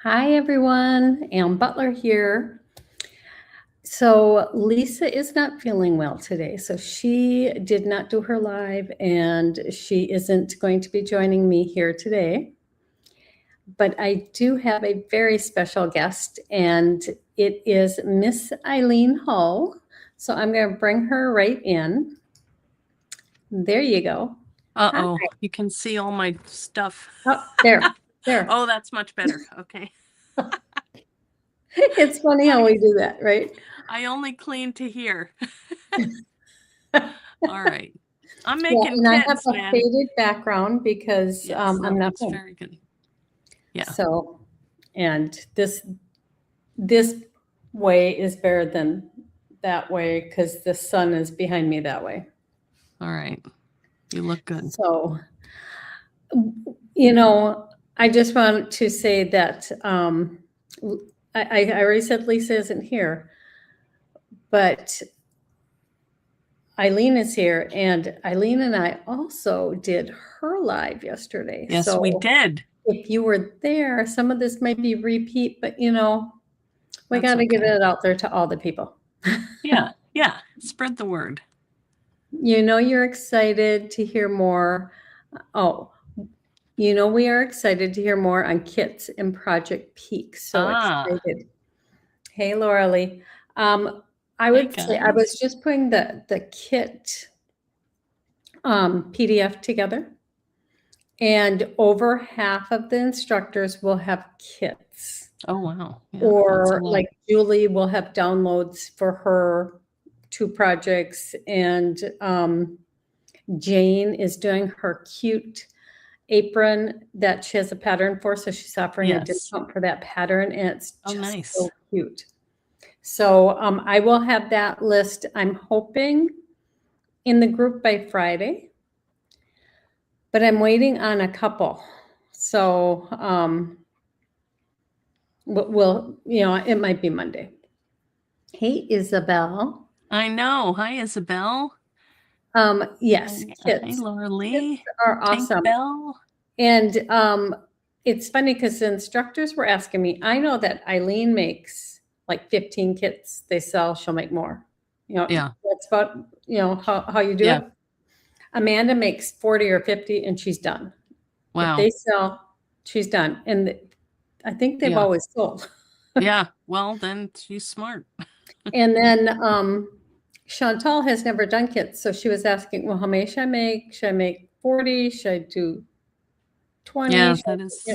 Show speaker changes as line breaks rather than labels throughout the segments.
Hi, everyone. Ann Butler here. So, Lisa is not feeling well today, so she did not do her live, and she isn't going to be joining me here today. But I do have a very special guest, and it is Miss Eileen Hull. So, I'm going to bring her right in. There you go. Hi.
Uh-oh, you can see all my stuff.
Oh, there.
Oh, that's much better. Okay.
It's funny how we do that, right?
I only clean to here. All right. I'm making
and I have
kits,
a
man.
faded background because
Yes,
I'm not
it's
home.
very good. Yeah.
So, and this way is better than that way because the sun is behind me that way.
All right. You look good.
So, I just want to say that I already said Lisa isn't here, but Eileen is here, and Eileen and I also did her live yesterday.
Yes,
so
we did.
If you were there, some of this might be repeat, but we got to get
okay.
it out there to all the people.
Yeah. Spread the word.
You're excited to hear more. Oh, we are excited to hear more on kits and Project Peak. So excited. Hey, Laura Lee. I would say I was just putting the kit PDF together, and over half of the instructors will have kits.
Oh, wow. Yeah,
or like Julie will have downloads for her 2 projects, and Jane is doing her cute apron that she has a pattern for, so she's offering a discount for that pattern, and it's just
nice.
So cute. So I will have that list, I'm hoping, in the group by Friday, but I'm waiting on a couple. So it might be Monday. Hey, Isabel.
I know. Hi, Isabel.
Yes, kits.
Hey, Laura Lee.
Kits are awesome.
Bell.
And it's funny because the instructors were asking me, I know that Eileen makes like 15 kits they sell, she'll make more.
Yeah.
That's about, how you do it. Amanda makes 40 or 50 and she's done.
Wow.
If they sell, she's done. And I think they've always sold.
Yeah. Well, then she's smart.
And then Chantal has never done kits. So she was asking, well, how many should I make? Should I make 40? Should I do 20?
Yeah, that is.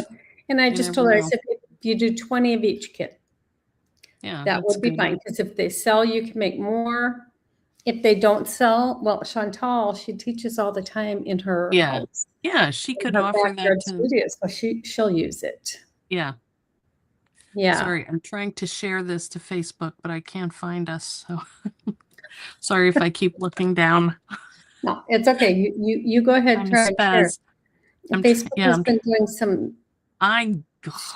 And I just told her, I said, if you do 20 of each kit, that would be fine. Because if they sell, you can make more. If they don't sell, well, Chantal, she teaches all the time in her house.
Yeah, she could offer that to
studio, so she'll use it.
Yeah.
Yeah.
Sorry, I'm trying to share this to Facebook, but I can't find us. So sorry if I keep looking down.
No, it's okay. You go ahead and try and share. Facebook has been doing some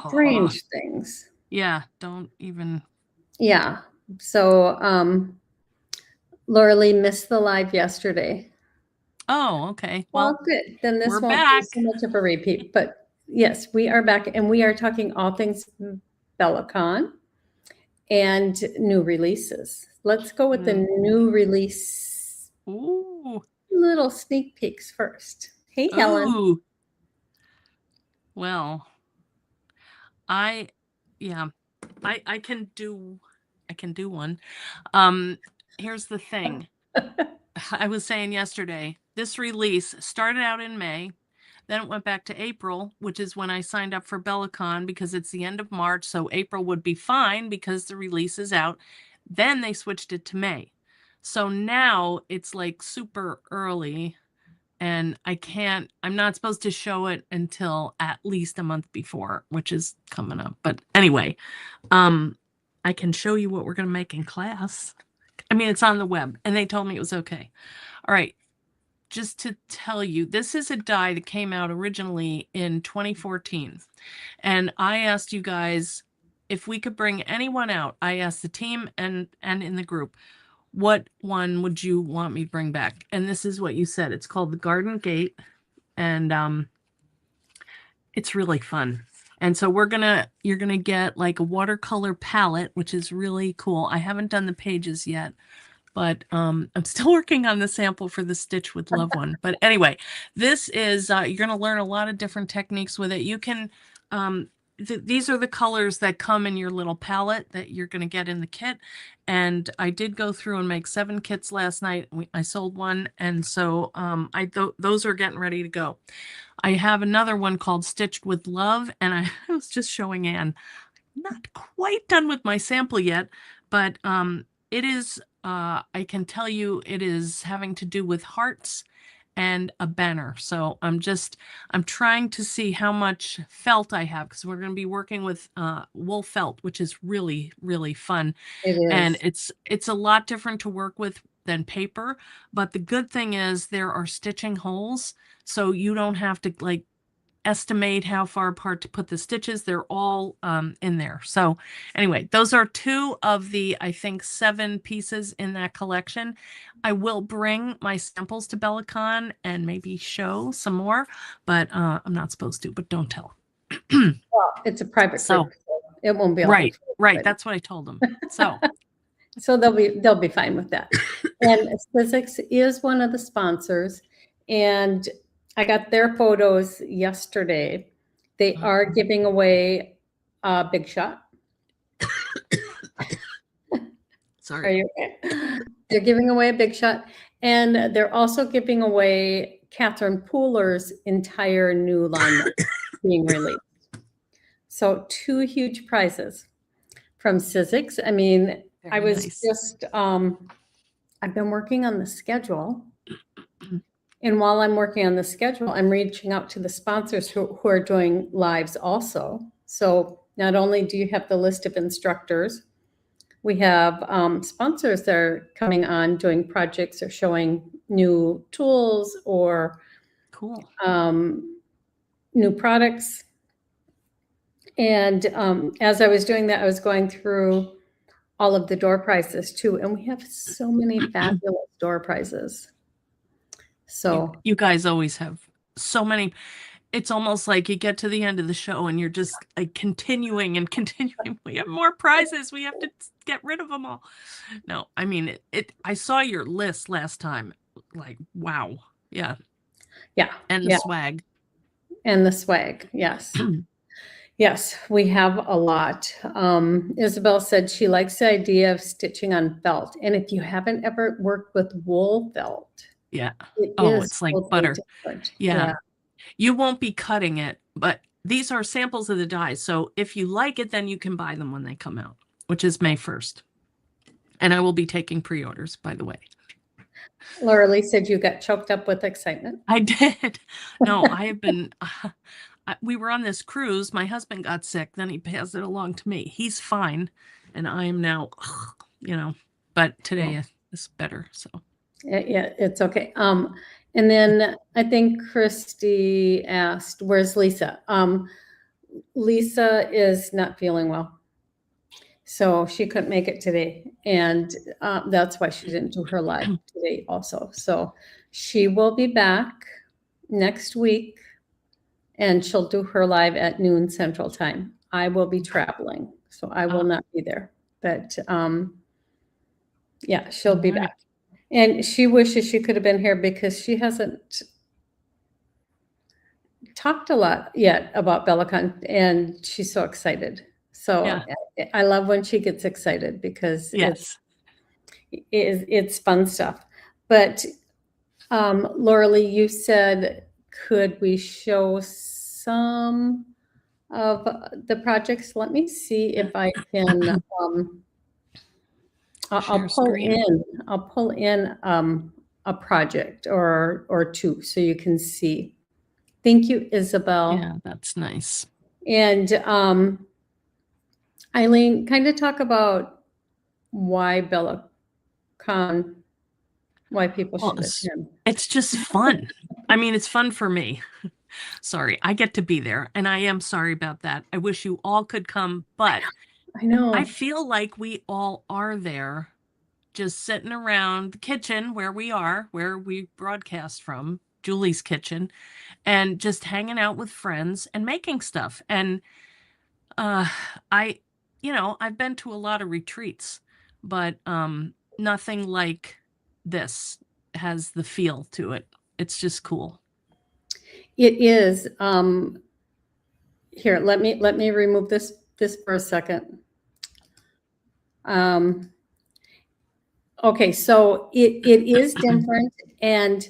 strange things.
Yeah, don't even.
Yeah. So Laura Lee missed the live yesterday.
Oh, okay.
Well, good. Then this won't be so much of a repeat. But yes, we are back, and we are talking all things BellaCon and new releases. Let's go with the new release.
Ooh.
Little sneak peeks first. Hey, Helen.
Well, I can do one. Here's the thing. I was saying yesterday, this release started out in May, then it went back to April, which is when I signed up for BellaCon because it's the end of March, so April would be fine because the release is out. Then they switched it to May. So now it's like super early, and I'm not supposed to show it until at least a month before, which is coming up. But anyway, I can show you what we're going to make in class. I mean, it's on the web, and they told me it was okay. All right. Just to tell you, this is a die that came out originally in 2014. And I asked you guys if we could bring anyone out. I asked the team and in the group, what one would you want me to bring back? And this is what you said. It's called the Garden Gate. And it's really fun. And so you're gonna get like a watercolor palette, which is really cool. I haven't done the pages yet, but I'm still working on the sample for the Stitch with Love one. But anyway, this is, you're going to learn a lot of different techniques with it. You can, these are the colors that come in your little palette that you're going to get in the kit. And I did go through and make 7 kits last night. I sold one. And so those are getting ready to go. I have another one called Stitched with Love. And I was just showing Anne, not quite done with my sample yet, but it is, I can tell you it is having to do with hearts and a banner. So I'm trying to see how much felt I have, because we're going to be working with wool felt, which is really, really fun.
It is.
And it's a lot different to work with than paper. But the good thing is there are stitching holes, so you don't have to like estimate how far apart to put the stitches. They're all in there. So anyway, those are 2 of the, I think, 7 pieces in that collection. I will bring my samples to BellaCon and maybe show some more, but I'm not supposed to, but don't tell.
Well, it's a private group, so it won't be
right. That's what I told them. So
so they'll be fine with that. And Physics is one of the sponsors, and I got their photos yesterday. They are giving away a Big Shot.
Sorry.
Are you okay? They're giving away a Big Shot, and they're also giving away Catherine Pooler's entire new line being released. So 2 huge prizes from Physics. I mean, I was just, I've been working on the schedule. And while I'm working on the schedule, I'm reaching out to the sponsors who are doing lives also. So not only do you have the list of instructors, we have sponsors that are coming on doing projects or showing new tools or
cool
new products. And as I was doing that, I was going through all of the door prizes too. And we have so many fabulous door prizes. So
you guys always have so many. It's almost like you get to the end of the show and you're just like continuing and continuing. We have more prizes. We have to get rid of them all. No, I mean, I saw your list last time. Like, wow. Yeah.
Yeah.
And the swag.
And the swag. Yes. Yes, we have a lot. Isabel said she likes the idea of stitching on felt. And if you haven't ever worked with wool felt,
yeah. It's like butter. Yeah. You won't be cutting it, but these are samples of the dyes. So if you like it, then you can buy them when they come out, which is May 1st. And I will be taking pre-orders, by the way.
Laura Lee said you got choked up with excitement.
I did. No, I have been, we were on this cruise. My husband got sick. Then he passed it along to me. He's fine. And I am now, but today is better. So.
Yeah, it's okay. And then I think Christy asked, where's Lisa? Lisa is not feeling well. So she couldn't make it today. And that's why she didn't do her live today also. So she will be back next week and she'll do her live at noon Central Time. I will be traveling, so I will not be there. But yeah, she'll be back. And she wishes she could have been here because she hasn't talked a lot yet about BellaCon, and she's so excited. So I love when she gets excited because it's fun stuff. But Laura Lee, you said, could we show some of the projects? Let me see if I can. I'll pull in a project or 2 so you can see. Thank you, Isabel.
Yeah, that's nice.
And Eileen, kind of talk about why BellaCon, why people should attend.
It's just fun. I mean, it's fun for me. Sorry, I get to be there, and I am sorry about that. I wish you all could come, but
I know.
I feel like we all are there, just sitting around the kitchen where we broadcast from, Julie's kitchen, and just hanging out with friends and making stuff. And Uh, I, I've been to a lot of retreats, but nothing like this has the feel to it. It's just cool.
It is. Here, let me remove this for a second. Okay, so it is different, and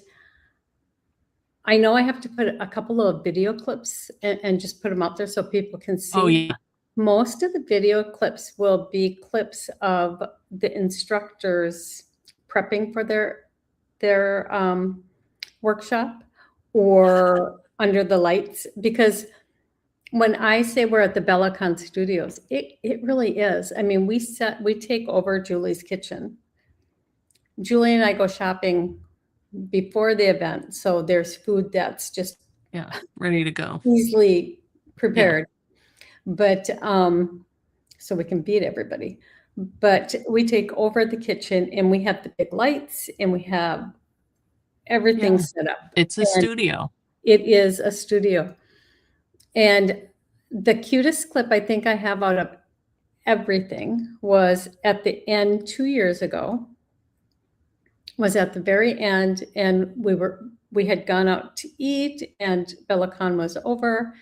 I know I have to put a couple of video clips and just put them out there so people can see.
Oh yeah.
Most of the video clips will be clips of the instructors prepping for their workshop or under the lights, because when I say we're at the BellaCon studios, it really is. I mean, we take over Julie's kitchen. Julie and I go shopping before the event, so there's food that's just
ready to go,
easily prepared. But so we can beat everybody. But we take over the kitchen, and we have the big lights, and we have everything set up.
It's a studio.
It is a studio. And the cutest clip I think I have out of everything was at the end 2 years ago. Was at the very end, and we had gone out to eat, and BellaCon was over,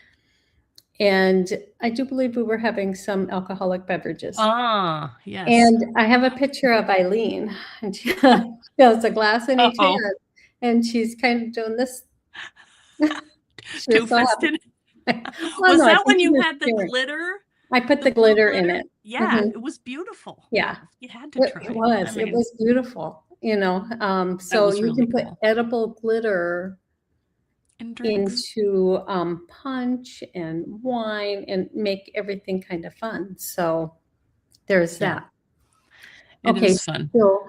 and I do believe we were having some alcoholic beverages.
Ah, yes.
And I have a picture of Eileen, and she has a glass in each hand, and she's kind of doing this.
Two-fisted. Was that when you had the glitter?
I put the glitter in it.
Yeah, it was beautiful.
Yeah.
You had to try.
It was. It was beautiful. So you can put edible glitter into punch and wine and make everything kind of fun. So there's that.
It is fun.
So,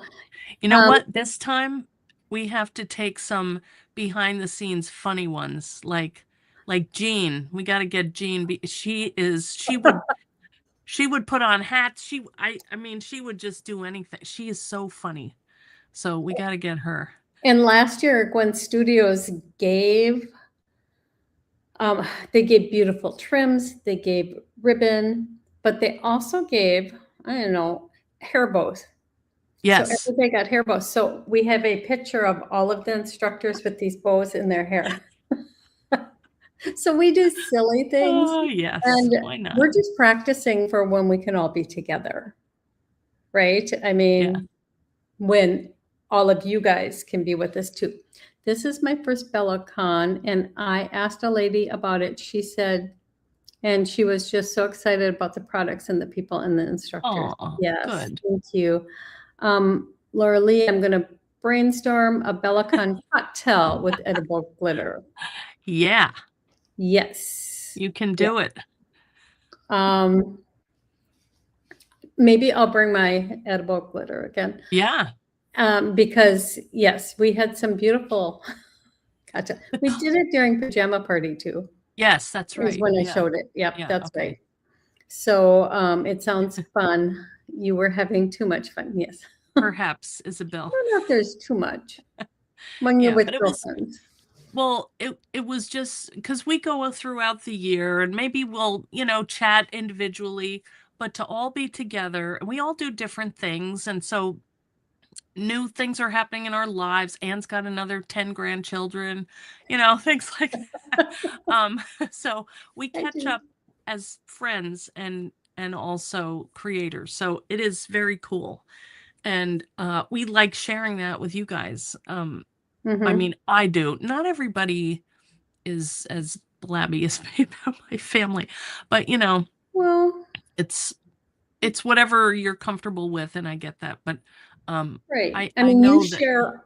you know what? This time we have to take some behind the scenes funny ones, like Jean. We got to get Jean. She would put on hats. I mean, she would just do anything. She is so funny. So we got to get her.
And last year, Gwen Studios gave, they gave beautiful trims, they gave ribbon, but they also gave, I don't know, hair bows.
Yes.
So everybody got hair bows. So we have a picture of all of the instructors with these bows in their hair. So we do silly things.
Oh, yes.
And
why not?
We're just practicing for when we can all be together, right? I mean, when all of you guys can be with us too. This is my first BellaCon, and I asked a lady about it. She said, and she was just so excited about the products and the people and the instructors.
Oh,
yes,
good.
Thank you. Laura Lee, I'm going to brainstorm a BellaCon cocktail with edible glitter.
Yeah.
Yes.
You can do it.
Maybe I'll bring my edible glitter again.
Yeah.
Because yes, we had some beautiful cocktail. We did it during pajama party too.
Yes, that's right.
Is when I showed it. Yep,
Yeah,
that's right. So it sounds fun. You were having too much fun. Yes.
Perhaps, Isabel.
I don't know if there's too much when you're with girlfriends.
Well, it was just because we go throughout the year, and maybe we'll, chat individually, but to all be together, and we all do different things. And so new things are happening in our lives. Anne's got another 10 grandchildren, things like that. So we catch up as friends and also creators. So it is very cool. And we like sharing that with you guys. I mean, I do. Not everybody is as blabby as my family, but
well,
it's whatever you're comfortable with, and I get that. But
right.
I mean,
you share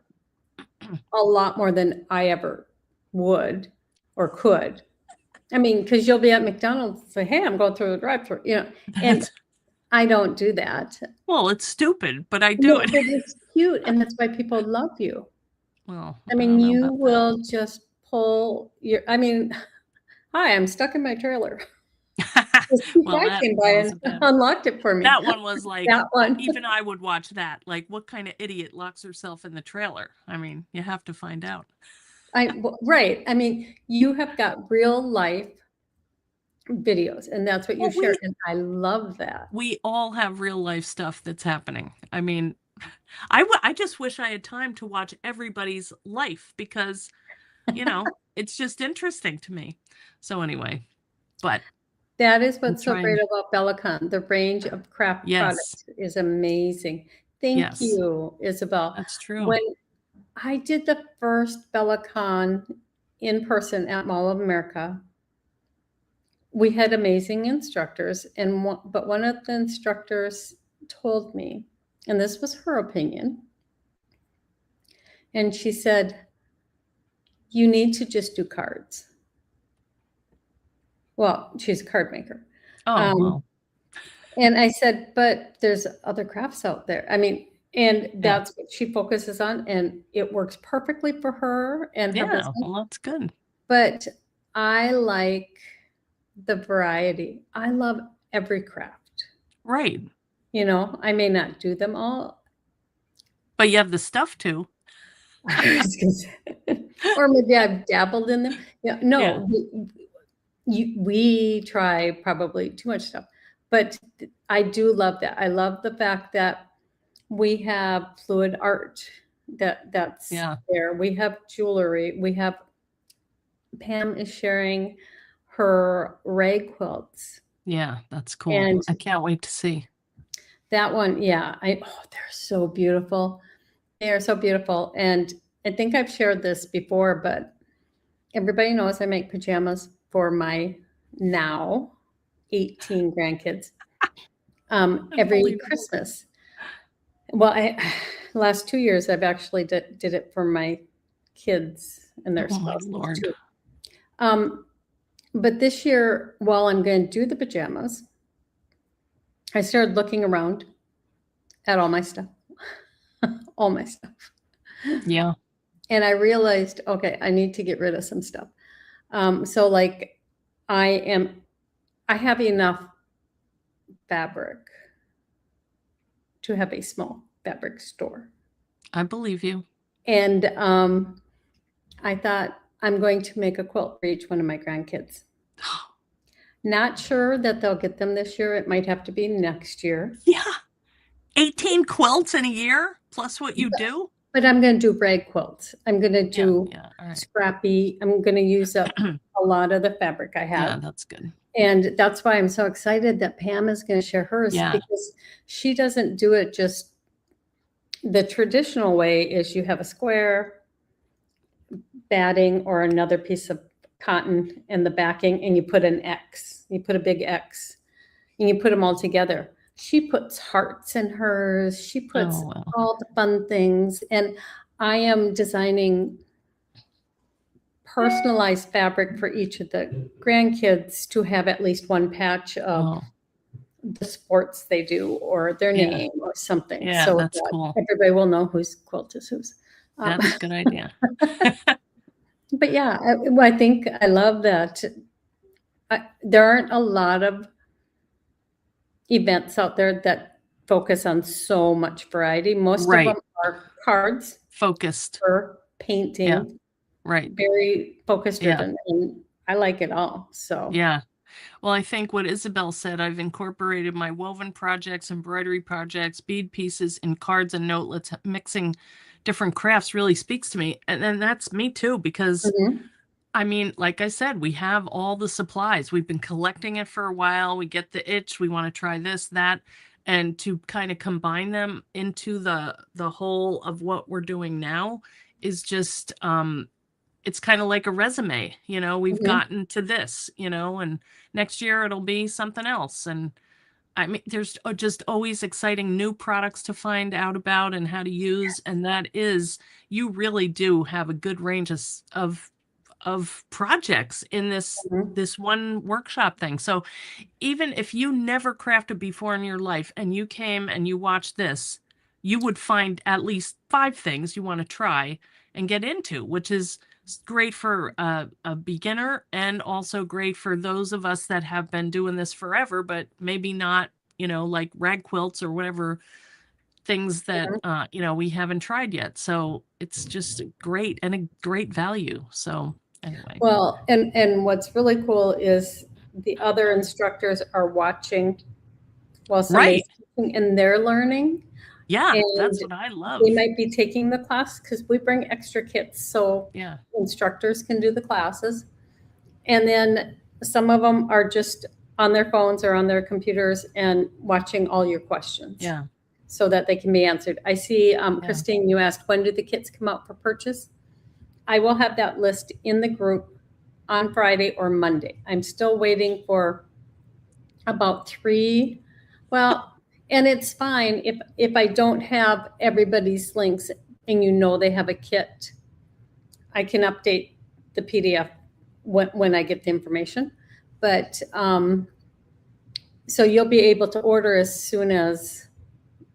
a lot more than I ever would or could. I mean, because you'll be at McDonald's and say, "Hey, I'm going through the drive-thru," and I don't do that.
Well, it's stupid, but I do it.
But it's cute, and that's why people love you.
Well,
I mean, you will just pull your. I mean, hi, I'm stuck in my trailer.
Well,
I came by and unlocked it for me.
That one was like,
that one.
Even I would watch that. Like, what kind of idiot locks herself in the trailer? I mean, you have to find out.
Right. I mean, you have got real life videos, and that's what you
Well,
share, and I love that.
we all have real life stuff that's happening. I mean, I just wish I had time to watch everybody's life because, it's just interesting to me. So anyway, but
That is
I'm
what's so great
trying.
about BellaCon. The range of craft
Yes,
products is amazing. Thank
yes,
you, Isabel.
that's true.
When I did the first BellaCon in person at Mall of America, we had amazing instructors, but one of the instructors told me, and this was her opinion, and she said, "You need to just do cards." Well, she's a card maker.
Oh, well,
And I said, "But there's other crafts out there." I mean, and
yeah,
that's what she focuses on, and it works perfectly for her and her
yeah,
business.
well, that's good.
But I like the variety. I love every craft.
Right.
I may not do them all.
But you have the stuff too.
Or maybe I've dabbled in them. Yeah,
Yeah.
no, we try probably too much stuff, but I do love that. I love the fact that we have fluid art that's
Yeah.
there. We have jewelry. Pam is sharing her rag quilts.
Yeah, that's cool.
And
I can't wait to see.
that one, yeah, they're so beautiful. They are so beautiful. And I think I've shared this before, but everybody knows I make pajamas for my now 18 grandkids every
Unbelievable.
Christmas. Well, last 2 years I've actually did it for my kids and their
Oh my
spouses
Lord.
too. But this year, while I'm going to do the pajamas, I started looking around at all my stuff, all my stuff.
Yeah.
And I realized, okay, I need to get rid of some stuff. So like I have enough fabric to have a small fabric store.
I believe you.
And I thought I'm going to make a quilt for each one of my grandkids. Not sure that they'll get them this year. It might have to be next year.
Yeah. 18 quilts in a year plus what you do?
But I'm going to do rag quilts. I'm going to do
all right.
scrappy. I'm going to use up a lot of the fabric I have.
Yeah, that's good.
And that's why I'm so excited that Pam is going to share hers, because she doesn't do it just the traditional way. Is you have a square batting or another piece of cotton and the backing, and you put an X. You put a big X, and you put them all together. She puts hearts in hers. She puts all the fun things. And I am designing personalized fabric for each of the grandkids to have at least one patch of the sports they do or their name or something.
Yeah,
so
that's cool.
Everybody will know whose quilt is whose.
That's a good idea.
But yeah, I think I love that. There aren't a lot of events out there that focus on so much variety. Most of them are cards,
focused,
or painting, very focus driven, and I like it all. So
yeah. Well, I think what Isabel said, I've incorporated my woven projects, embroidery projects, bead pieces in cards and notelets. Mixing different crafts really speaks to me, and then that's me too, because I mean, like I said, we have all the supplies. We've been collecting it for a while. We get the itch. We want to try this, that, and to kind of combine them into the whole of what we're doing now is just, it's kind of like a resume. We've gotten to this, and next year it'll be something else. And I mean, there's just always exciting new products to find out about and how to use. And that is, you really do have a good range of projects in this one workshop thing. So even if you never crafted before in your life and you came and you watched this, you would find at least 5 things you want to try and get into, which is great for a beginner and also great for those of us that have been doing this forever, but maybe not, like rag quilts or whatever things that, we haven't tried yet. So it's just great and a great value. So anyway.
Well, and what's really cool is the other instructors are watching while somebody's teaching and they're learning.
Yeah,
And
that's what I love.
they might be taking the class because we bring extra kits so instructors can do the classes. And then some of them are just on their phones or on their computers and watching all your questions.
Yeah.
So that they can be answered. I see, Christine, you asked, when do the kits come out for purchase? I will have that list in the group on Friday or Monday. I'm still waiting for about 3. Well, and it's fine if I don't have everybody's links and they have a kit, I can update the PDF when I get the information. But so you'll be able to order as soon as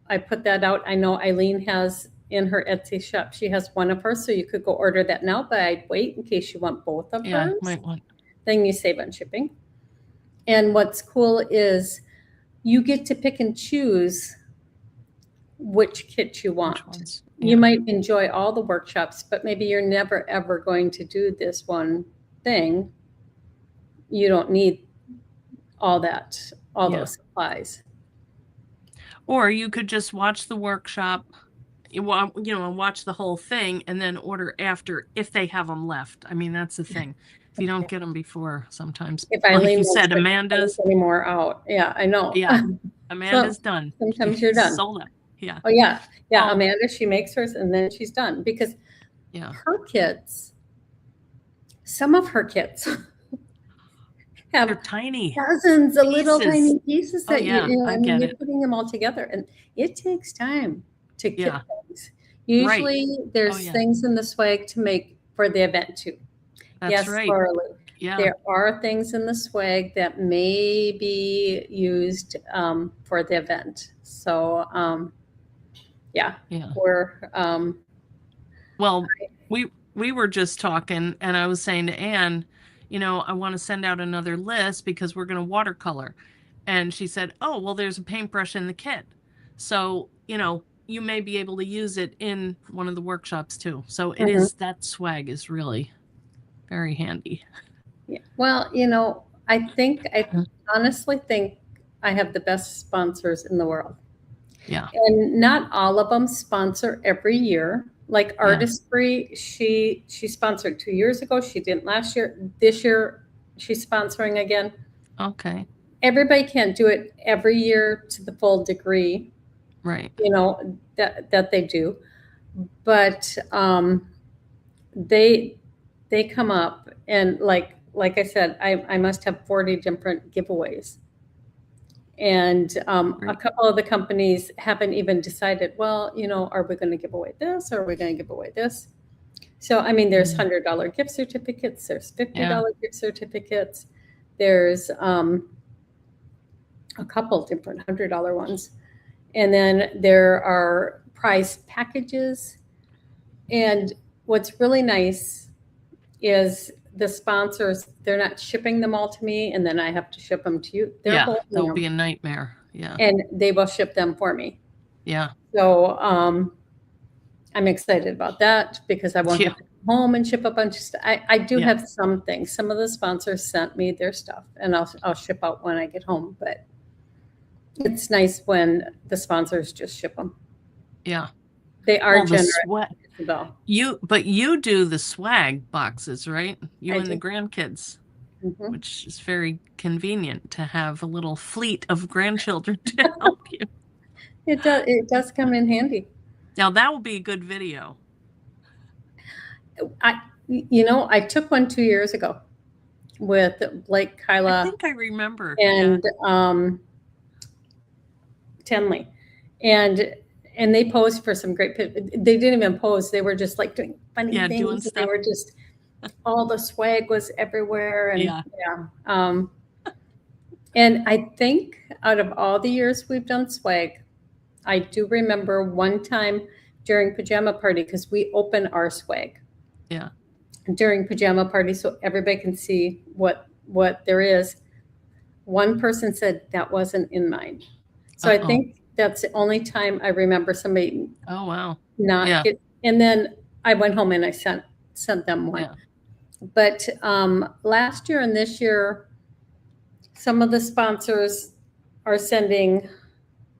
I put that out. I know Eileen has in her Etsy shop, she has one of hers, so you could go order that now, but I'd wait in case you want both of hers.
Might want.
Then you save on shipping. And what's cool is you get to pick and choose which kit you want. You might enjoy all the workshops, but maybe you're never ever going to do this one thing. You don't need all those supplies.
Or you could just watch the workshop, watch the whole thing and then order after if they have them left. I mean, that's the thing. If you don't get them before, sometimes,
if Eileen
like you said, Amanda's
anymore out. Yeah, I know.
Yeah, Amanda's done.
Sometimes you're done.
Sold out. Yeah.
Oh yeah, yeah. Amanda, she makes hers and then she's done because her kits. Some of her kits have
They're tiny
dozens of little tiny pieces that you're putting them all together, and it takes time to get things. Usually, there's things in the swag to make for the event too.
That's right.
Farley. Yeah. There are things in the swag that may be used for the event. So, we're
well, we were just talking, and I was saying to Anne, I want to send out another list because we're going to watercolor. And she said, oh, well, there's a paintbrush in the kit. So, you may be able to use it in one of the workshops too. So it is, that swag is really very handy.
Yeah. Well, I honestly think I have the best sponsors in the world.
Yeah.
And not all of them sponsor every year. Like Artistry, she sponsored 2 years ago. She didn't last year. This year, she's sponsoring again.
Okay.
Everybody can't do it every year to the full degree.
Right.
That they do. But they come up and like I said, I must have 40 different giveaways. And a couple of the companies haven't even decided, well, are we going to give away this or are we going to give away this? So, I mean, there's $100 gift certificates, there's $50 gift certificates, there's a couple different $100 ones. And then there are prize packages. And what's really nice is the sponsors, they're not shipping them all to me and then I have to ship them to you.
That would be a nightmare. Yeah.
And they will ship them for me.
Yeah.
So I'm excited about that because I won't have to come home and ship a bunch of stuff. I do have some things. Some of the sponsors sent me their stuff and I'll ship out when I get home. But it's nice when the sponsors just ship them.
Yeah.
They are generous.
But you do the swag boxes, right? You and the grandkids, which is very convenient to have a little fleet of grandchildren to help you.
It does come in handy.
Now that will be a good video.
I took one 2 years ago with Blake, Kyla.
I think I remember.
And Tenley. And they posed for some great pictures. They didn't even pose. They were just like doing funny things.
Doing stuff.
They were just, all the swag was everywhere. And and I think out of all the years we've done swag, I do remember one time during pajama party, because we open our swag.
Yeah.
During pajama party, so everybody can see what there is. One person said that wasn't in mine. So I think that's the only time I remember somebody.
Oh wow!
And then I went home and I sent them one. Yeah. But last year and this year, some of the sponsors are sending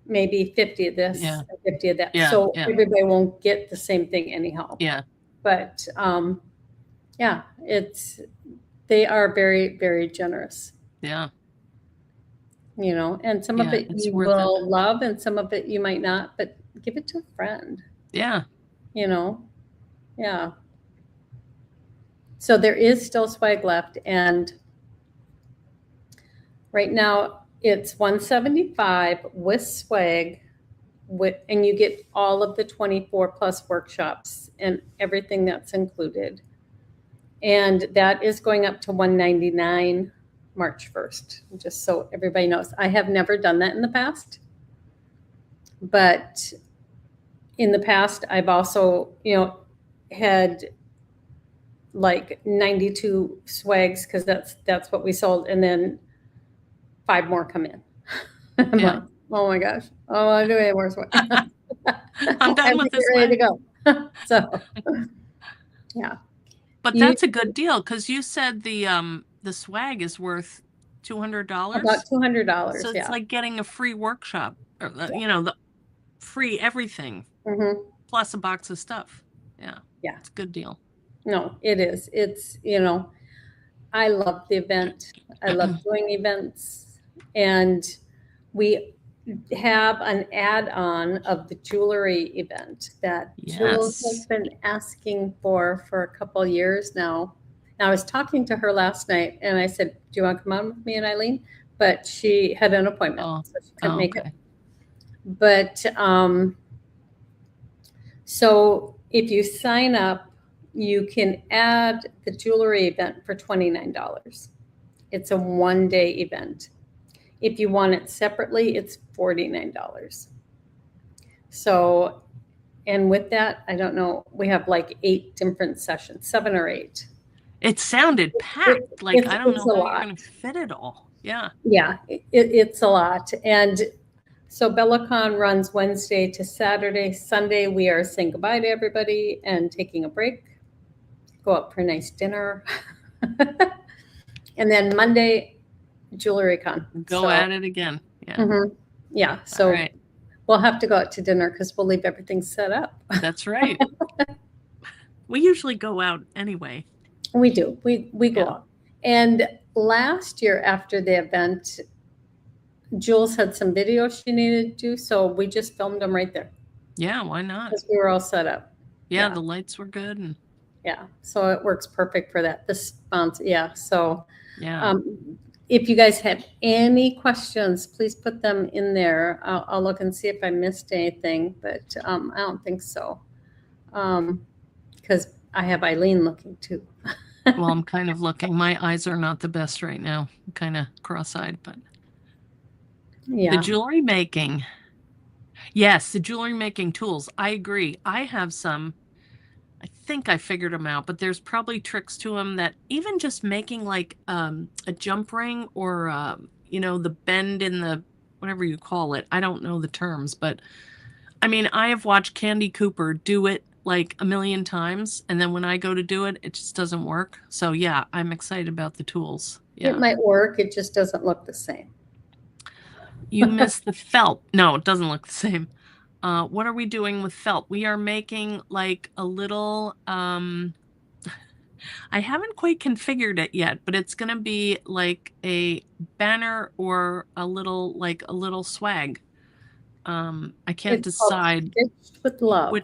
maybe 50 of this,
Yeah.
and 50 of that.
Yeah,
So
yeah.
everybody won't get the same thing anyhow.
Yeah.
But yeah, they are very, very generous,
Yeah.
and some of
Yeah,
it
it's
you
worth it.
will love and some of it you might not, but give it to a friend,
Yeah.
Yeah. So there is still swag left, and right now it's $175 with swag, and you get all of the 24 plus workshops and everything that's included. And that is going up to $199 March 1st, just so everybody knows. I have never done that in the past, but in the past I've also, had like 92 swags, because that's what we sold, and then 5 more come in. I'm
Yeah.
like, oh my gosh, oh, I do have more swag.
I'm done with this
ready to
one.
go. So yeah.
But that's a good deal, because you said the swag is worth $200.
About $200.
So it's
Yeah.
like getting a free workshop, or the free everything, plus a box of stuff. Yeah.
Yeah.
It's a good deal.
No, it is. It's, I love the event. I love doing events. And we have an add-on of the jewelry event that Jules has been asking for a couple years now. And I was talking to her last night, and I said, do you want to come on with me and Eileen? But she had an appointment, so she couldn't make it. But so if you sign up, you can add the jewelry event for $29. It's a one-day event. If you want it separately, it's $49. So, and with that, I don't know, we have like 8 different sessions, 7 or 8.
It sounded packed. Like, I don't know how you're going to fit it all. Yeah. Yeah,
it's a lot. And so BellaCon runs Wednesday to Saturday. Sunday, we are saying goodbye to everybody and taking a break. Go out for a nice dinner. And then Monday, Jewelry Con.
Go at it again. Yeah.
Yeah. So we'll have to go out to dinner because we'll leave everything set up.
That's right. We usually go out anyway.
We do. We go out. And last year after the event, Jules had some videos she needed to do, so we just filmed them right there.
Yeah, why not?
Because we were all set up.
Yeah, the lights were good. And
yeah, so it works perfect for that. The sponsor, so
yeah.
If you guys have any questions, please put them in there. I'll look and see if I missed anything, but I don't think so. Because I have Eileen looking too.
Well, I'm kind of looking. My eyes are not the best right now. I'm kind of cross-eyed, but
yeah.
The jewelry making. Yes, the jewelry making tools. I agree. I have some. I think I figured them out, but there's probably tricks to them that even just making like a jump ring or, the bend in the, whatever you call it. I don't know the terms, but I mean, I have watched Candy Cooper do it like a million times. And then when I go to do it, it just doesn't work. So yeah, I'm excited about the tools. Yeah.
It might work. It just doesn't look the same.
You missed the felt. No, it doesn't look the same. What are we doing with felt? We are making like a little, I haven't quite configured it yet, but it's going to be like a banner or a little swag. I can't decide.
Stitched with Love.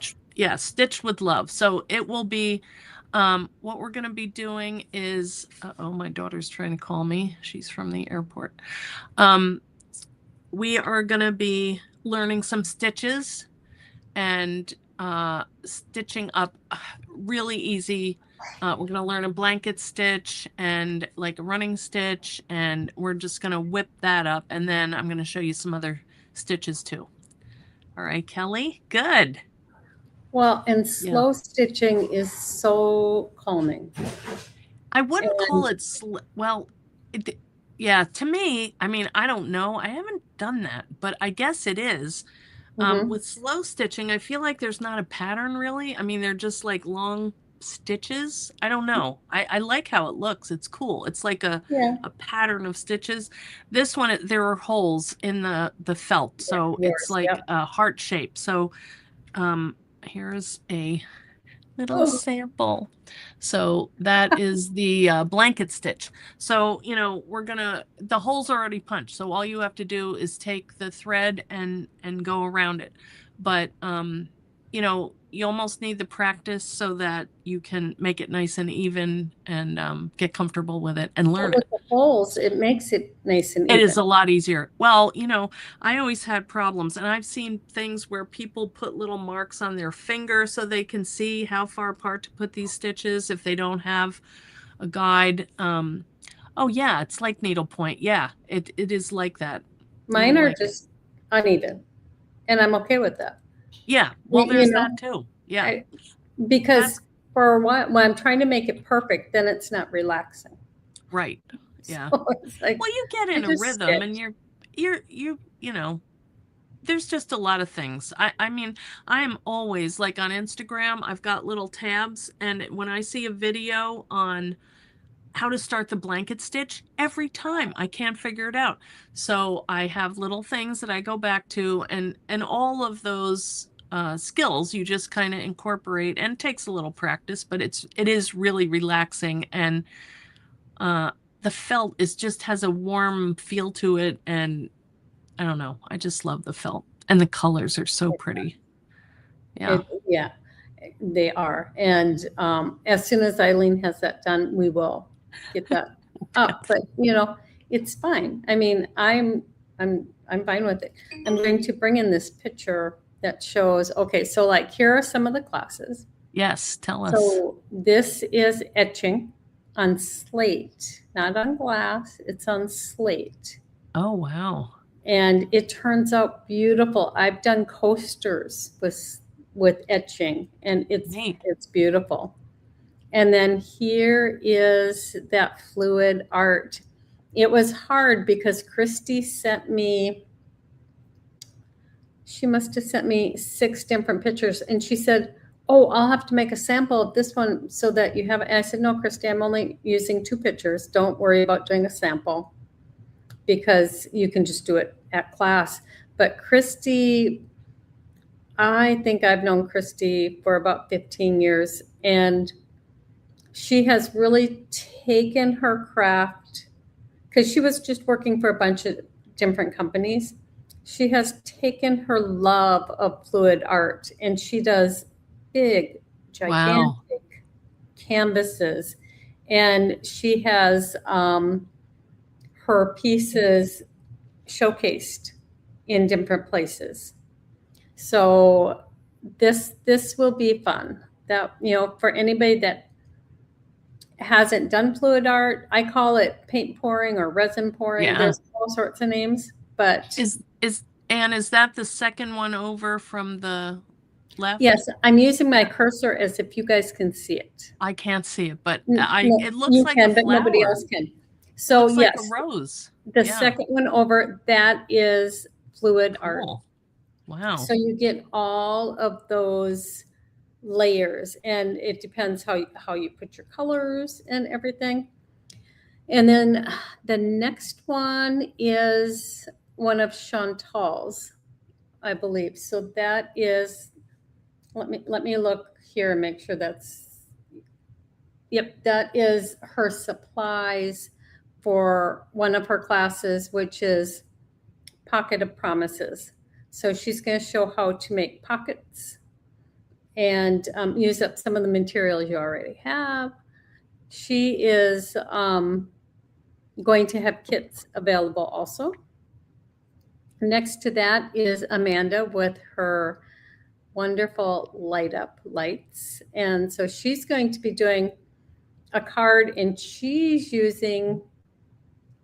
Stitched with Love. So it will be, what we're going to be doing is, my daughter's trying to call me. She's from the airport. We are going to be learning some stitches and stitching up really easy. We're going to learn a blanket stitch and like a running stitch, and we're just going to whip that up, and then I'm going to show you some other stitches too. All right, Kelly? Good.
Well, and slow stitching is so calming.
I wouldn't call it to me, I mean, I don't know. I haven't done that, but I guess it is. With slow stitching, I feel like there's not a pattern really. I mean, they're just like long stitches. I don't know. I like how it looks. It's cool. It's like a
Yeah.
pattern of stitches. This one, there are holes in the felt, so it's
Yours.
like
Yep.
a heart shape. So here's a little
Oh,
sample. So that is the blanket stitch. So, the holes are already punched. So all you have to do is take the thread and go around it. But, you almost need the practice so that you can make it nice and even and get comfortable with it and learn
with
it.
the holes, it makes it nice and
It is
even.
a lot easier. Well, I always had problems, and I've seen things where people put little marks on their finger so they can see how far apart to put these stitches if they don't have a guide. Oh yeah, it's like needlepoint. Yeah, it is like that.
Mine
You'll
are
like it.
just uneven, and I'm okay with that.
Yeah, well,
You
there's
know,
that too. Yeah,
I, because
that's
for what when I'm trying to make it perfect, then it's not relaxing.
right.
So
Yeah.
it's like
Well, you get
I
in a
just
rhythm, and
stitch.
there's just a lot of things. I mean, I am always like on Instagram, I've got little tabs, and when I see a video on how to start the blanket stitch, every time I can't figure it out. So I have little things that I go back to, and all of those skills you just kind of incorporate, and it takes a little practice, but it is really relaxing, and uh the felt is just has a warm feel to it, and I don't know. I just love the felt. And the colors are so pretty. Yeah.
Yeah, they are. And as soon as Eileen has that done, we will get that up. But it's fine. I mean, I'm fine with it. I'm going to bring in this picture that shows. Okay, so like here are some of the classes.
Yes, tell us.
So this is etching on slate, not on glass. It's on slate.
Oh, wow.
And it turns out beautiful. I've done coasters with etching, and
Neat.
it's beautiful. And then here is that fluid art. It was hard because Christy she must have sent me 6 different pictures, and she said, "Oh, I'll have to make a sample of this one so that you have it." And I said, "No, Christy, I'm only using 2 pictures. Don't worry about doing a sample, because you can just do it at class." But Christy, I think I've known Christy for about 15 years, and she has really taken her craft, because she was just working for a bunch of different companies. She has taken her love of fluid art, and she does big,
Wow.
gigantic canvases, and she has her pieces showcased in different places. So this will be fun. That for anybody that hasn't done fluid art, I call it paint pouring or resin pouring.
Yeah.
There's all sorts of names, but
Is that the second one over from the left?
yes, I'm using my cursor as if you guys can see it.
I can't see it, but
No,
it looks
you
like a
can, but nobody
flower.
else can.
It
So
looks like a
yes,
rose.
the
Yeah.
second one over, that is fluid art.
Cool. Wow.
So you get all of those layers, and it depends how you put your colors and everything. And then the next one is one of Chantal's, I believe. So that is, let me look here and make sure that's, yep, that is her supplies for one of her classes, which is Pocket of Promises. So she's going to show how to make pockets and use up some of the materials you already have. She is going to have kits available also. Next to that is Amanda with her wonderful light up lights. And so she's going to be doing a card, and she's using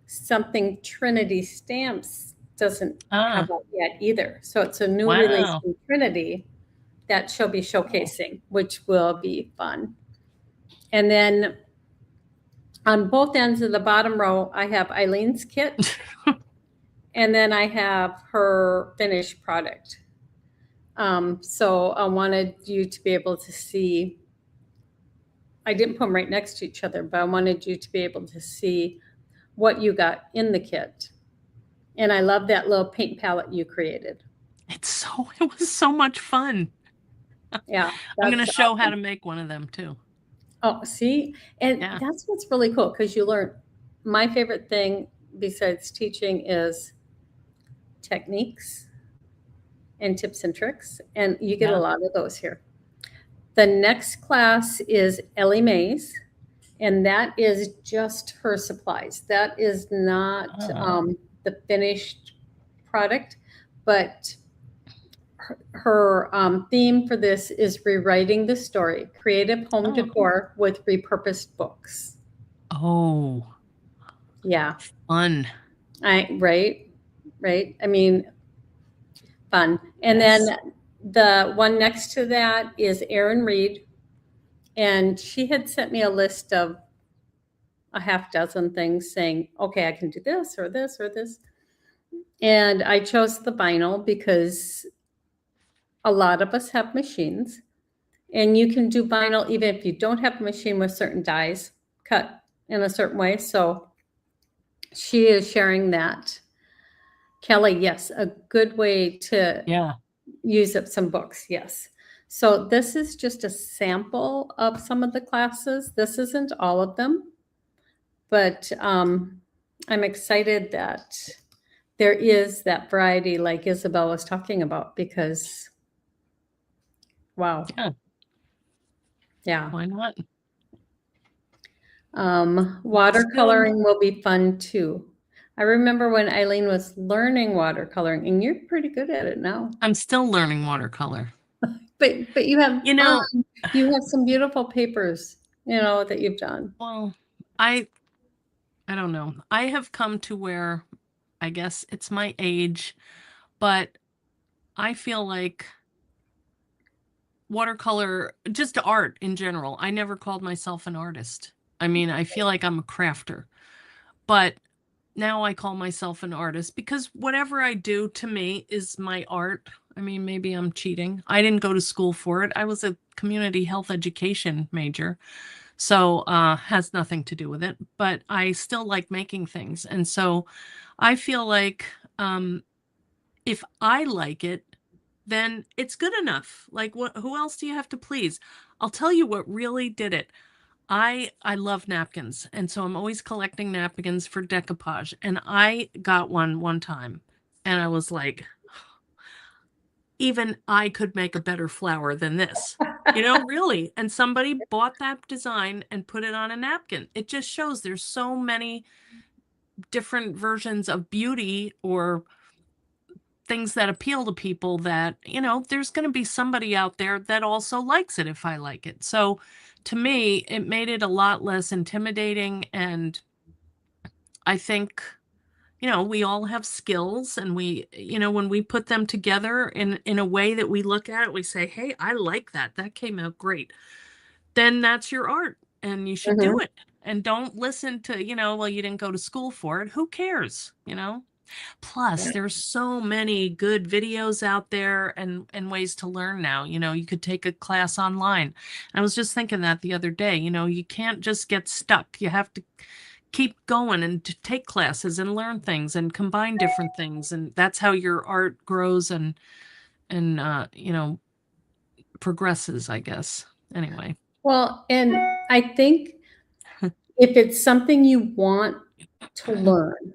something Trinity Stamps doesn't have out yet either. So it's a new release
Wow.
from Trinity that she'll be showcasing, which will be fun. And then on both ends of the bottom row, I have Eileen's kit, and then I have her finished product. So I wanted you to be able to see I didn't put them right next to each other, but I wanted you to be able to see what you got in the kit. And I love that little paint palette you created.
It was so much fun.
Yeah.
I'm going to
That's
show how
awesome.
to make one of them too.
Oh, see? And
Yeah.
that's what's really cool because you learn. My favorite thing besides teaching is techniques and tips and tricks. And you get a
Yeah.
lot of those here. The next class is Ellie Mae's, and that is just her supplies. That is not the finished product, but her theme for this is rewriting the story, creative home decor with repurposed books.
Oh,
Yeah.
fun.
Right. I mean, fun. And
Yes.
then the one next to that is Erin Reed. And she had sent me a list of a half dozen things saying, okay, I can do this or this or this. And I chose the vinyl because a lot of us have machines. And you can do vinyl even if you don't have a machine with certain dies cut in a certain way. So she is sharing that. Kelly, yes, a good way to use up some books. Yes. So this is just a sample of some of the classes. This isn't all of them, but I'm excited that there is that variety like Isabel was talking about because, wow. Yeah.
Why not?
Watercoloring will be fun too. I remember when Eileen was learning watercoloring, and you're pretty good at it now.
I'm still learning watercolor.
But you have
You
have some beautiful papers, that you've done.
Well, I don't know. I have come to where I guess it's my age, but I feel like watercolor, just art in general. I never called myself an artist. I mean, I feel like I'm a crafter, but now I call myself an artist because whatever I do to me is my art. I mean, maybe I'm cheating. I didn't go to school for it. I was a community health education major. So has nothing to do with it, but I still like making things. And so I feel like if I like it, then it's good enough. Like who else do you have to please? I'll tell you what really did it. I love napkins, and so I'm always collecting napkins for decoupage. And I got one time, and I was like, even I could make a better flower than this, really. And somebody bought that design and put it on a napkin. It just shows there's so many different versions of beauty or things that appeal to people that, there's going to be somebody out there that also likes it if I like it. So to me, it made it a lot less intimidating. And I think, we all have skills, and we, when we put them together in a way that we look at it, we say, hey, I like that. That came out great. Then that's your art and you should do it. And don't listen to, well, you didn't go to school for it. Who cares? Plus, there's so many good videos out there and ways to learn now. You could take a class online. I was just thinking that the other day. You can't just get stuck. You have to keep going and to take classes and learn things and combine different things. And that's how your art grows and progresses, I guess. Anyway.
Well, and I think if it's something you want to learn,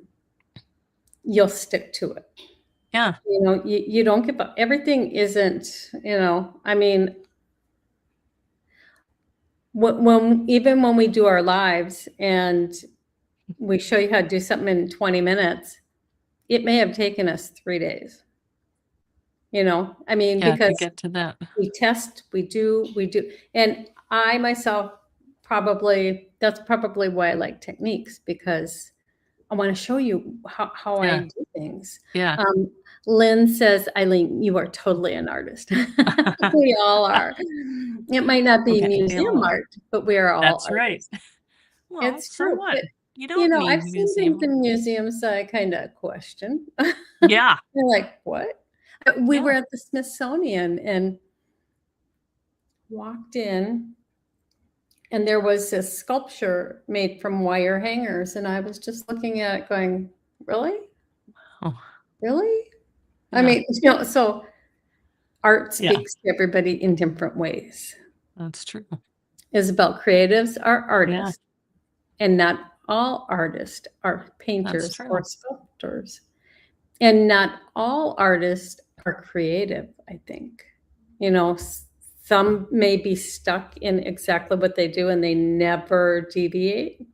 you'll stick to it.
Yeah.
You don't give up. Everything isn't, I mean, even when we do our lives and we show you how to do something in 20 minutes, it may have taken us 3 days. I mean, because
to get to that.
We test, we do. And I myself that's probably why I like techniques, because I want to show you how I do things.
Yeah.
Lynn says, Eileen, you are totally an artist. We all are. It might not be museum art, but we are all
That's
artists.
Right. Well,
It's
so
true.
what?
But,
you don't need
I've seen things in museums that I kind of question.
Yeah.
They're like, what? We were at the Smithsonian and walked in, And there was this sculpture made from wire hangers, and I was just looking at it going, really?
Oh,
Really? I
yeah,
mean, so art
yeah,
speaks to everybody in different ways.
that's true.
Isabel, creatives are
Yeah,
artists, and not all artists are
that's
painters
true.
or sculptors. And not all artists are creative, I think. Some may be stuck in exactly what they do and they never deviate.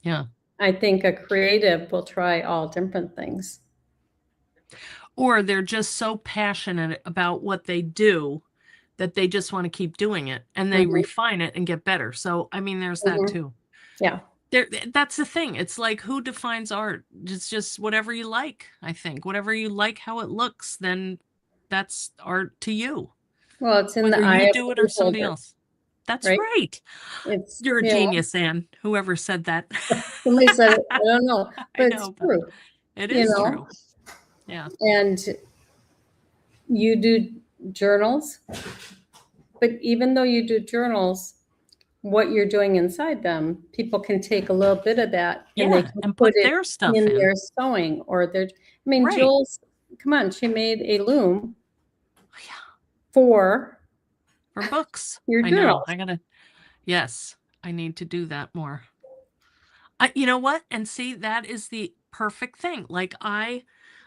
Yeah.
I think a creative will try all different things.
Or they're just so passionate about what they do that they just want to keep doing it and they
Mhm,
refine it and get better. So, I mean, there's that
mhm.
too.
Yeah.
That's the thing. It's like, who defines art? It's just whatever you like, I think. Whatever you like how it looks, then that's art to you.
Well, it's in the
Whether
eye
you
of
do it
the
or somebody
beholder,
else. That's
right?
right.
It's,
You're a genius, Anne. Whoever said that.
somebody said it, I don't know,
I
but it's
know, but
true,
it
you
is
know,
true. Yeah.
and you do journals, but even though you do journals, what you're doing inside them, people can take a little bit of that and they
Yeah.
can
And
put
put
it
their stuff
in
in.
their sewing or their, I mean,
Right.
come on, she made a loom
Yeah.
for
books.
your
I know.
journals.
Yes, I need to do that more. You know what? And see, that is the perfect thing. Like I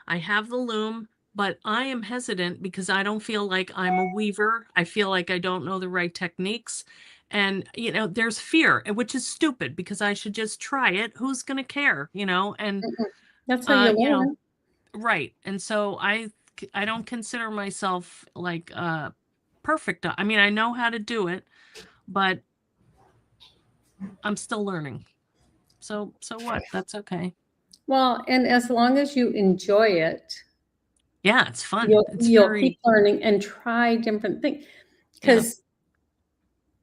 have the loom, but I am hesitant because I don't feel like I'm a weaver. I feel like I don't know the right techniques. And, there's fear, which is stupid because I should just try it. Who's going to care, And,
Mm-mm. That's how you learn.
right. And so I don't consider myself like perfect. I mean, I know how to do it, but I'm still learning. So what? That's okay.
Well, and as long as you enjoy it,
Yeah, it's fun.
you'll
It's
you'll keep
very,
learning and try different things
yeah,
because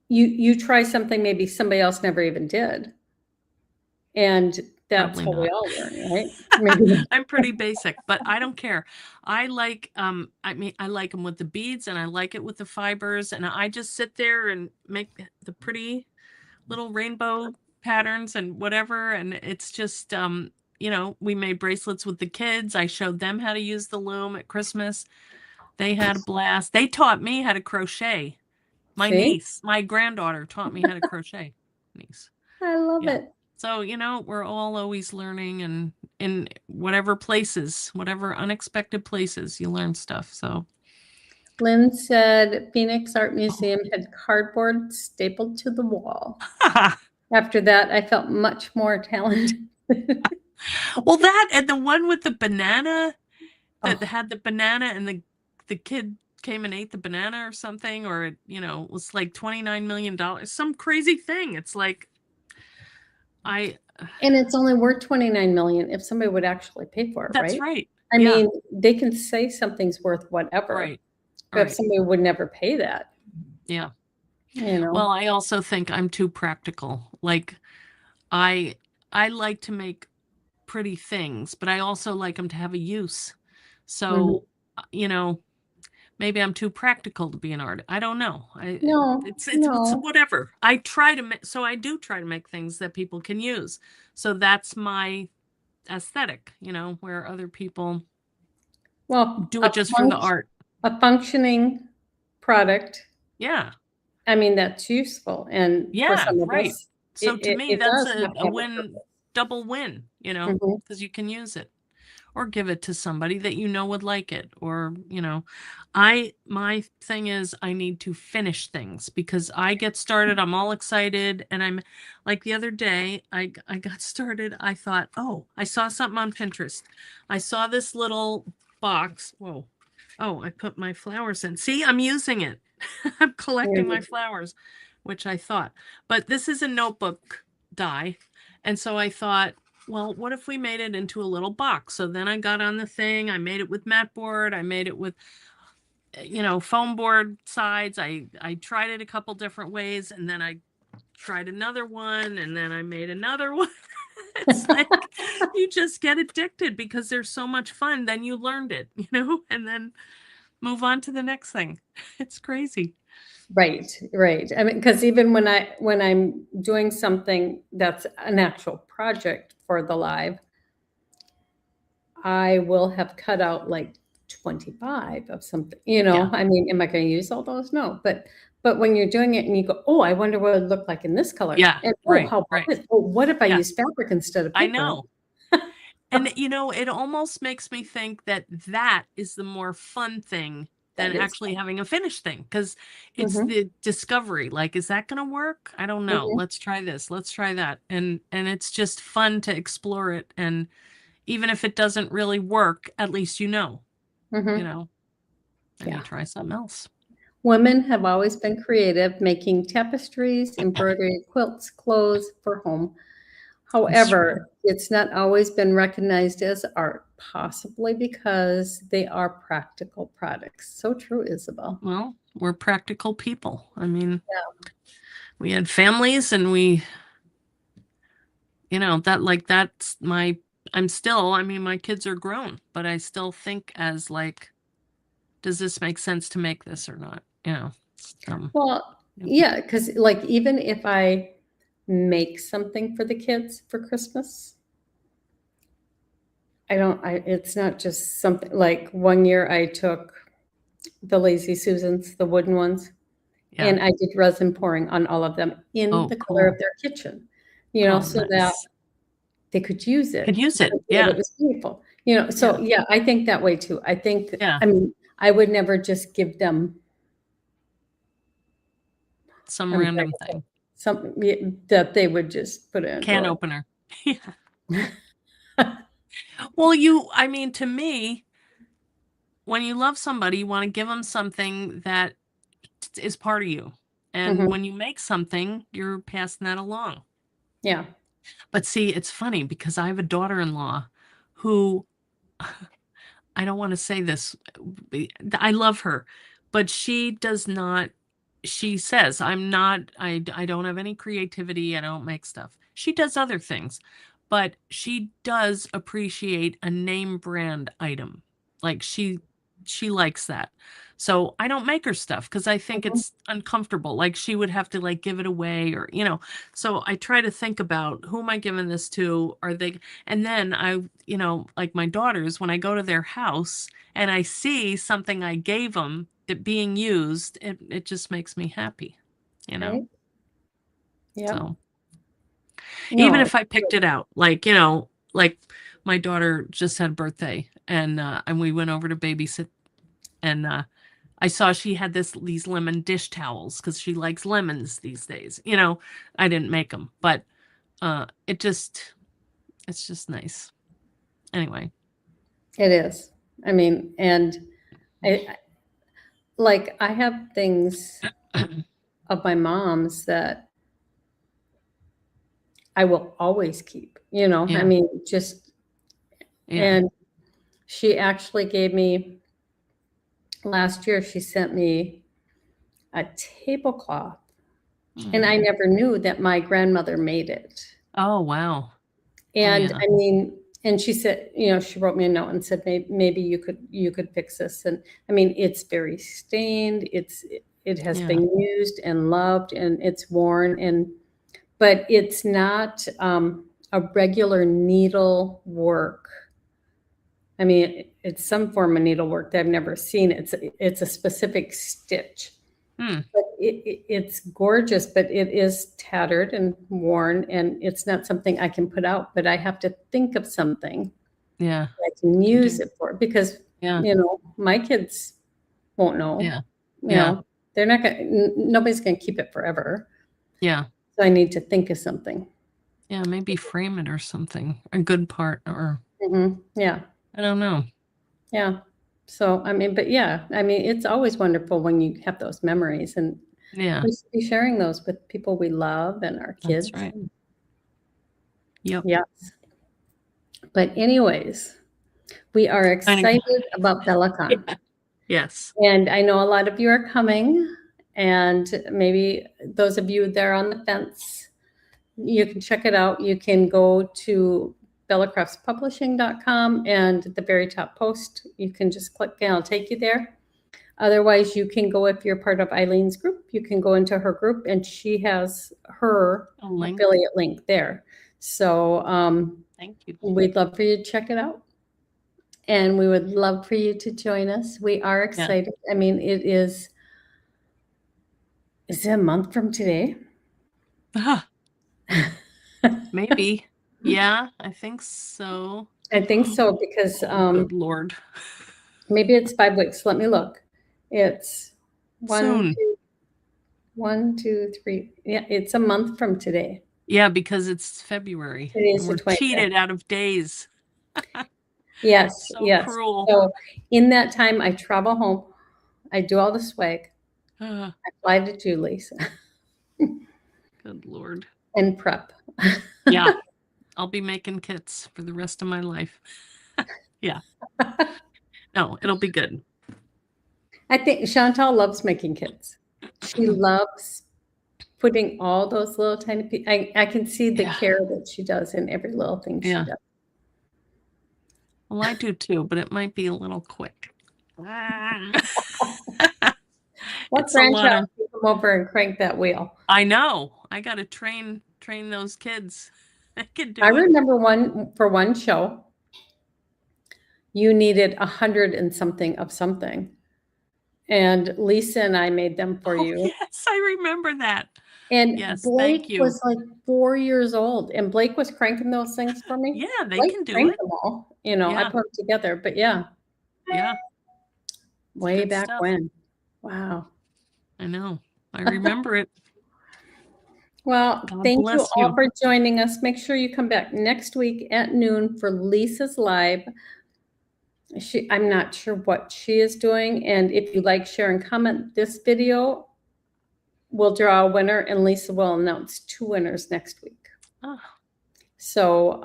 you try something maybe somebody else never even did, and that's
probably
how we
not.
all learn, right? Maybe.
I'm pretty basic, but I don't care. I like I mean I like them with the beads and I like it with the fibers and I just sit there and make the pretty little rainbow patterns and whatever and it's just we made bracelets with the kids. I showed them how to use the loom at Christmas. They had a blast. They taught me how to crochet.
See?
My granddaughter taught me how to crochet. Niece.
I love
Yeah.
it.
So, we're all always learning and in whatever places, whatever unexpected places, you learn stuff. So,
Lynn said Phoenix Art Museum had cardboard stapled to the wall. After that, I felt much more talented.
well, that and the one with the banana that
Oh,
had the banana and the kid came and ate the banana or something, or it was like $29 million, some crazy thing. It's like, I,
and it's only worth 29 million if somebody would actually pay for it,
that's
right?
right.
I
Yeah.
mean, they can say something's worth whatever,
Right.
but if
Right.
somebody would never pay that,
Yeah.
you know.
Well, I also think I'm too practical. Like I like to make pretty things, but I also like them to have a use.
Mhm.
So, maybe I'm too practical to be an artist. I don't know.
No,
It's
no.
whatever. So I do try to make things that people can use. So that's my aesthetic, where other people
Well,
do it just for the art.
a functioning product,
Yeah.
I mean, that's useful, and for
Yeah,
some of
right.
us,
So to me,
it
that's
does
a,
have to
a
have a
win,
purpose.
double win,
Mhm.
because you can use it or give it to somebody that would like it. Or, my thing is I need to finish things because I get started, I'm all excited. And I'm like the other day, I got started. I thought, oh, I saw something on Pinterest. I saw this little box. Whoa. Oh, I put my flowers in. See, I'm using it. I'm collecting my
Mhm.
flowers, which I thought. But this is a notebook die. And so I thought, well, what if we made it into a little box? So then I got on the thing. I made it with mat board. I made it with, foam board sides. I tried it a couple different ways, and then I tried another one, and then I made another one. It's like you just get addicted because there's so much fun. Then you learned it, and then move on to the next thing. It's crazy.
Right, right. I mean, because even when I'm doing something that's an actual project for the live, I will have cut out like 25 of something,
Yeah.
I mean, am I going to use all those? No, but when you're doing it and you go, oh, I wonder what it would look like in this color.
Yeah,
And oh,
right,
how about
right.
this? Oh, what if I
Yeah.
use fabric instead of
I
paper?
know. And it almost makes me think that is the more fun thing than
That is
actually having a finished thing, because it's
Mhm,
the discovery. Like, is that going to work? I don't know.
mhm,
Let's try this. Let's try that. And it's just fun to explore it. And even if it doesn't really work, at least you know,
mhm.
and you
Yeah.
try something else.
Women have always been creative, making tapestries, embroidery, quilts, clothes for home.
It's true.
However, it's not always been recognized as art, possibly because they are practical products. So true, Isabel.
Well, we're practical people. I mean,
Yeah.
we had families, and we, that's I mean, my kids are grown, but I still think as like, does this make sense to make this or not?
Well,
Yep.
yeah, because like even if I make something for the kids for Christmas, it's not just something like one year I took the Lazy Susans, the wooden ones,
Yeah.
and I did resin pouring on all of them in
Oh,
the color of
cool.
their kitchen,
Oh,
so that
nice.
they could use it.
Could use it.
And
Yeah.
it was beautiful, so
Yeah.
yeah, I think that way too. I think,
Yeah.
I mean, I would never just give them,
Some
I'm
random
trying to think,
thing.
something that they would just put in a
Can
drawer.
opener. Yeah. Well, I mean, to me, when you love somebody, you want to give them something that is part of you. And
Mhm,
when you make something, you're passing that along.
yeah.
But see, it's funny because I have a daughter-in-law who, I don't want to say this, I love her, but she does not, she says, I don't have any creativity. I don't make stuff. She does other things, but she does appreciate a name brand item. Like, she likes that. So I don't make her stuff because I think
Mhm,
it's uncomfortable. Like, she would have to like give it away, or, so I try to think about, who am I giving this to? Are they, and then like my daughters, when I go to their house and I see something I gave them that being used, it just makes me happy, you know?
right? Yep.
So even
No,
if I picked it out, like, like my daughter just had a birthday, and we went over to babysit, and I saw she had these lemon dish towels because she likes lemons these days. I didn't make them, but it's just nice. Anyway.
it is. I mean, and I have things of my mom's that I will always keep, I
Yeah.
mean, just,
Yeah.
and she actually gave me, last year, she sent me a tablecloth, and I
Mm.
never knew that my grandmother made it.
Oh, wow. Oh,
And
yeah.
I mean, and she said, she wrote me a note and said, maybe you could fix this. And I mean, it's very stained. It has
Yeah.
been used and loved, and it's worn, but it's not a regular needlework. I mean, it's some form of needlework that I've never seen. It's a specific stitch.
Hmm.
But it's gorgeous, but it is tattered and worn, and it's not something I can put out, but I have to think of something
Yeah.
I can
To
use
do.
it for, because,
Yeah.
my kids won't know.
Yeah.
You
Yeah.
know, they're not gonna, nobody's gonna keep it forever.
Yeah.
So I need to think of something.
Yeah. Maybe frame it or something. A good part, or
Yeah,
I don't know.
yeah. So, I mean, but yeah, I mean, it's always wonderful when you have those memories, and
Yeah.
we should be sharing those with people we love and our
That's
kids.
right. Yep.
Yes. But anyways, we are excited about BellaCon.
Yeah. Yes.
And I know a lot of you are coming, and maybe those of you there on the fence, you can check it out. You can go to bellacraftspublishing.com, and at the very top post, you can just click and it'll take you there. Otherwise, you can go, if you're part of Eileen's group, you can go into her group and she has her
A link.
affiliate link there. So
Thank you.
we'd love for you to check it out. And we would love for you to join us. We are excited. I mean, is it a month from today?
Maybe. Yeah, I think so.
I think so, because
Good Lord.
maybe it's 5 weeks. Let me look. It's
Soon.
1, 2, 3. Yeah, it's a month from today.
Yeah, because it's February.
It is
and
the
we're
25th.
cheated out of days.
Yes,
So
yes.
cruel.
So in that time, I travel home. I do all the swag. I fly to Julie's
Good Lord.
and prep.
Yeah. I'll be making kits for the rest of my life. Yeah. No, it'll be good.
I think Chantal loves making kits. She loves putting all those little tiny pieces. I can see the care that she does in every little thing she does.
Well, I do too, but it might be a little quick.
What grandchild can come over and crank that wheel?
I know. I got to train those kids. I can do it.
I remember for one show, you needed 100 and something of something. And Lisa and I made them for you.
Yes, I remember that.
And
yes,
Blake
thank you.
was like 4 years old, and Blake was cranking those things for me.
Yeah, they
Blake
can do
cranked
it.
them all. You know, I put them together, but yeah.
Yeah.
Way
good
back
stuff.
when. Wow.
I know. I remember it.
Well,
God
thank you
bless
all
you.
for joining us. Make sure you come back next week at noon for Lisa's live. I'm not sure what she is doing. And if you like, share, and comment this video, we'll draw a winner, and Lisa will announce 2 winners next week.
Oh.
So,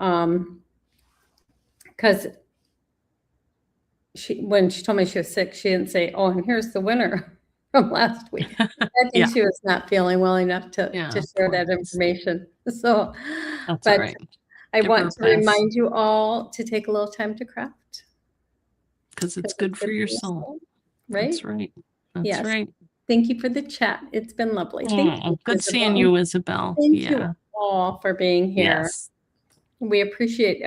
because when she told me she was sick, she didn't say, "Oh, and here's the winner from last week." I think she was not feeling well enough to share that information. So,
that's
but
right.
I want to remind you all to take a little time to craft.
Because it's good for your soul.
Right?
That's right. That's right.
Thank you for the chat. It's been lovely. Thank you.
Good seeing you, Isabel.
Thank you all for being here.
Yes.
We appreciate